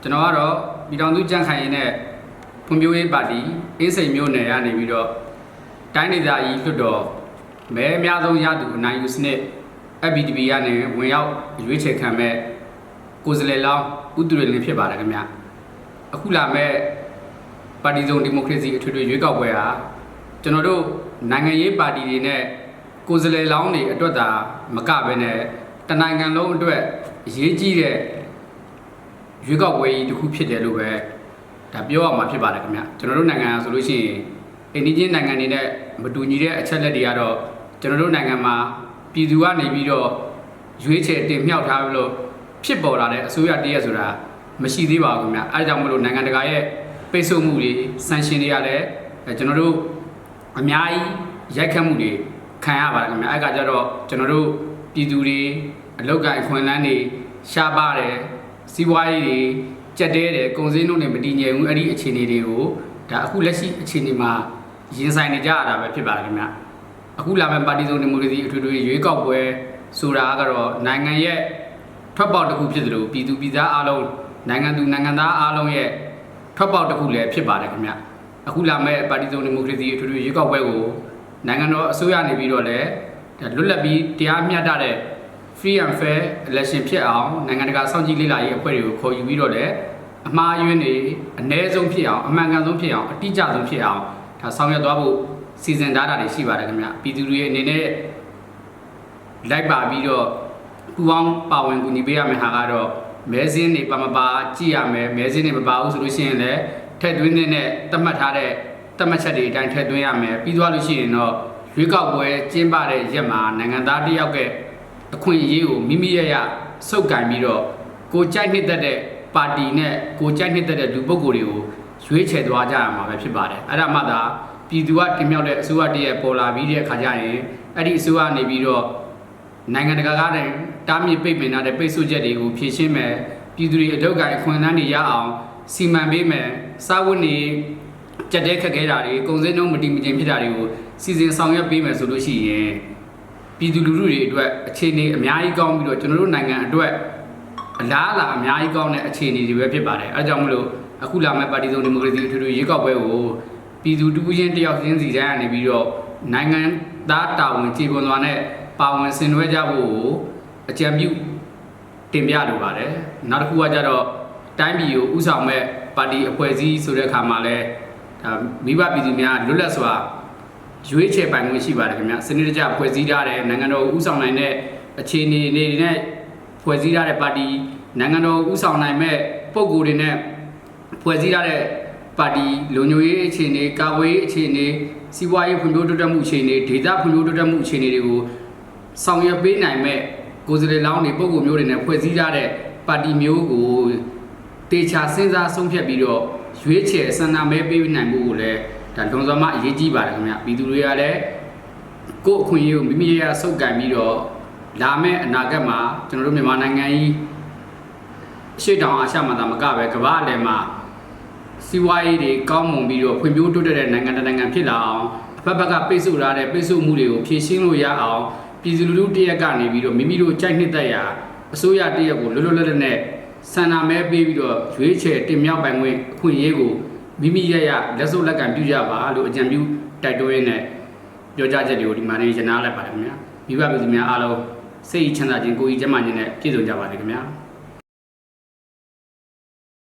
ကျွန်တော်ကတော့ပြည်ထောင်စုကြံ့ခိုင်ရေးနဲ့ဖွံ့ဖြိုးရေးပါတီအင်းစိန်မြို့နယ်ကနေပြီးတော့တိုင်းဒေသကြီးလွှတ်တော်မဲအများဆုံးရသူအနိုင်ယူစနစ် FPTP ကနေဝင်ရောက်ရွေးချယ်ခံမဲ့ကိုယ်စားလှယ်လောင်းဦးသူရလင်းဖြစ်ပါတယ်ခင်ဗျအခုလာမဲ့ပါတီစုံဒီမိုကရေစီအထွေထွေရွေးကောက်ပွဲဟာကျွန်တော်တို့နိုင်ငံရေးပါတီတွေနဲ့ကိုယ်စားလှယ်လောင်းတွေအတွက်သာမကဘဲနဲ့တနိုင်ငံလုံးအတွက်အရေးကြီးတဲ့ရွေးကောက်ပွဲကြီးတစ်ခုဖြစ်တယ်လို့ပဲဒါပြောရမှာဖြစ်ပါတယ်ခင်ဗျကျွန်တော်တို့နိုင်ငံဆိုလို့ရှိရင်အိန္ဒိယနိုင်ငံတွေနဲ့မတူညီတဲ့အချက်လက်တွေကတော့ကျွန်တော်တို့နိုင်ငံမှာပြည်သူကနေပြီးတော့ရွေးချယ်တင်မြှောက်ထားပြီးလို့ဖြစ်ပေါ်လာတဲ့အစိုးရတရက်ဆိုတာမရှိသေးပါဘူးခင်ဗျအဲဒါကြောင့်မလို့နိုင်ငံတကာရဲ့ပိတ်ဆို့မှုတွေဆန်ရှင်တွေရတယ်ကျွန်တော်တို့အများကြီးရိုက်ခတ်မှုတွေခံရပါတယ်ခင်ဗျအဲကကြတော့ကျွန်တော်တို့ပြည်သူတွေအလောက်ကိုင်ခွင့်လန်းတွေရှားပါတယ်စီးပွားရေးတွေကြက်တဲတယ်ကုန်စည်နှုန်းတွေမတည်ငြိမ်ဘူးအဲ့ဒီအခြေအနေတွေကိုဒါအခုလက်ရှိအခြေအနေမှာရင်ဆိုင်နေကြရတာပဲဖြစ်ပါတယ်ခင်ဗျအခုလာမယ့်ပါတီစုံဒီမိုကရေစီအထွေထွေရွေးကောက်ပွဲဆိုတာကတော့နိုင်ငံရဲ့ထွက်ပေါက်တစ်ခုဖြစ်တယ်လို့ပြည်သူပြည်သားအားလုံးနိုင်ငံသူနိုင်ငံသားအားလုံးရဲ့ထွက်ပေါက်တစ်ခုလည်းဖြစ်ပါတယ်ခင်ဗျအခုလာမယ့်ပါတီစုံဒီမိုကရေစီအထွေထွေရွေးကောက်ပွဲကိုနိုင်ငံတော်အစိုးရနေပြီးတော့လည်းလွတ်လပ်ပြီးတရားမျှတတဲ့ free and fair election ဖြစ်အောင်နိုင်ငံတကာစောင့်ကြည့်လေ့လာရေးအဖွဲ့တွေကိုခေါ်ယူပြီးတော့လည်းအမှားအယွင်းတွေအ ਨੇ ဆုံးဖြစ်အောင်အမှန်ကန်ဆုံးဖြစ်အောင်အတိအကျဆုံးဖြစ်အောင်ဒါဆောင်ရွက်သွားဖို့စီစဉ်ထားတာတွေရှိပါတယ်ခင်ဗျပြည်သူတွေအနေနဲ့လိုက်ပါပြီးတော့ပူပေါင်းပါဝင်ကူညီပေးရမယ့်ဟာကတော့မဲစင်းတွေပါမပါကြည့်ရမယ်မဲစင်းတွေမပါဘူးဆိုလို့ရှိရင်လည်းထည့်သွင်းတဲ့သတ်မှတ်ထားတဲ့သတ်မှတ်ချက်တွေအတိုင်းထည့်သွင်းရမယ်ပြီးသွားလို့ရှိရင်တော့ရွေးကောက်ပွဲကျင်းပတဲ့ရက်မှာနိုင်ငံသားတစ်ယောက်ရဲ့အခွင့်အရေးကိုမိမိရဲ့စုပ်ကိုင်ပြီးတော့ကိုကြိုက်နှစ်သက်တဲ့ပါတီနဲ့ကိုကြိုက်နှစ်သက်တဲ့လူပုဂ္ဂိုလ်တွေကိုရွေးချယ်သွားကြရမှာပဲဖြစ်ပါတယ်အဲ့ဒါမှသာပြည်သူကတင်မြှောက်တဲ့အစိုးရတည်းရဲ့ပေါ်လာပြီးတဲ့အခါကျရင်အဲ့ဒီအစိုးရနေပြီးတော့နိုင်ငံတကာကလည်းတားမြစ်ပိတ်ပင်ထားတဲ့ပိတ်ဆို့ချက်တွေကိုဖြေရှင်းမယ်ပြည်သူတွေအထောက်အကူအခွင့်အလမ်းတွေရအောင်စီမံပေးမယ်စာဝတ်နေကြက်တဲခက်ခဲတာတွေကုန်စည်နှုန်းမတည်မငြိမ်ဖြစ်တာတွေကိုစီစဉ်ဆောင်ရွက်ပေးမယ်ဆိုလို့ရှိရင်ပြည်သူလူထုတွေအတွက်အခြေအနေအများကြီးကောင်းပြီးတော့ကျွန်တော်တို့နိုင်ငံအတွက်အလားအလာအများကြီးကောင်းတဲ့အခြေအနေတွေပဲဖြစ်ပါတယ်အဲဒါကြောင့်မလို့အခုလာမယ့်ပါတီစုံဒီမိုကရေစီအထွေထွေရွေးကောက်ပွဲကိုပြည်သူတူချင်းတယောက်ချင်းစီတိုင်းကနေပြီးတော့နိုင်ငံသားတာဝန်ကျေပွန်စွာနဲ့ပါဝင်ဆင်နွှဲကြဖို့အကြံပြုတင်ပြလိုပါတယ်နောက်တစ်ခုကကြတော့တိုင်းပြည်ကိုဥဆောင်မဲ့ပါတီအဖွဲ့အစည်းဆိုတဲ့အခါမှာလည်းဒါမိဘပြည်သူများလွတ်လပ်စွာရွေးချယ်ပိုင်ခွင့်ရှိပါတယ်ခင်ဗျစနစ်တကျဖွဲ့စည်းထားတဲ့နိုင်ငံတော်ဥဆောင်နိုင်တဲ့အခြေအနေတွေနဲ့ဖွဲ့စည်းထားတဲ့ပါတီနိုင်ငံတော်ဥဆောင်နိုင်မဲ့ပုဂ္ဂိုလ်တွေနဲ့ဖွဲ့စည်းထားတဲ့ပါတီလူမျိုးရေးအခြေအနေကာကွယ်ရေးအခြေအနေစီးပွားရေးဖွံ့ဖြိုးတိုးတက်မှုအခြေအနေဒေသဖွံ့ဖြိုးတိုးတက်မှုအခြေအနေတွေကိုဆောင်ရွက်ပေးနိုင်မဲ့ကိုယ်စားလှယ်လောင်းတွေပုဂ္ဂိုလ်မျိုးတွေနဲ့ဖွဲ့စည်းထားတဲ့ပါတီမျိုးကိုတေချာစဉ်းစားဆုံးဖြတ်ပြီးတော့ရွေးချယ်ဆန္ဒမဲပေးနိုင်မှုကိုလည်းဒါလွန်စွာမှအရေးကြီးပါတယ်ခင်ဗျပြည်သူတွေကလည်းကိုယ့်အခွင့်အရေးကိုမိမိရဆုပ်ကိုင်ပြီးတော့လာမယ့်အနာဂတ်မှာကျွန်တော်တို့မြန်မာနိုင်ငံကြီးရှေ့တောင်အာရှမှာသာမကပဲကမ္ဘာအလယ်မှာစီးပွားရေးတွေကောင်းမွန်ပြီးတော့ဖွံ့ဖြိုးတိုးတက်တဲ့နိုင်ငံတစ်နိုင်ငံဖြစ်လာအောင်အဖက်ဖက်ကပိတ်ဆို့ထားတဲ့ပိတ်ဆို့မှုတွေကိုဖြေရှင်းလို့ရအောင်ပြည်သူလူထုတရက်ကနေပြီးတော့မိမိတို့ကြိုက်နှစ်သက်ရာအစိုးရတရက်ကိုလွတ်လွတ်လပ်လပ်နဲ့ဆန္ဒမဲပေးပြီးတော့ရွေးချယ်တင်မြှောက်ပိုင်ခွင့်အခွင့်အရေးကိုမိမိရလက်စုပ်လက်ကံပြုကြပါလို့အကြံပြုတိုက်တွန်းရင်းနဲ့ပြောကြားချက်တွေကိုဒီမှာနေရနာလိုက်ပါတယ်ခင်ဗျာမိဘပြည်သူများအားလုံးစိတ်ချမ်းသာခြင်းကိုယ်ကြီးကျန်းမာခြင်းနဲ့ပြည့်စုံကြပါစေခင်ဗျာ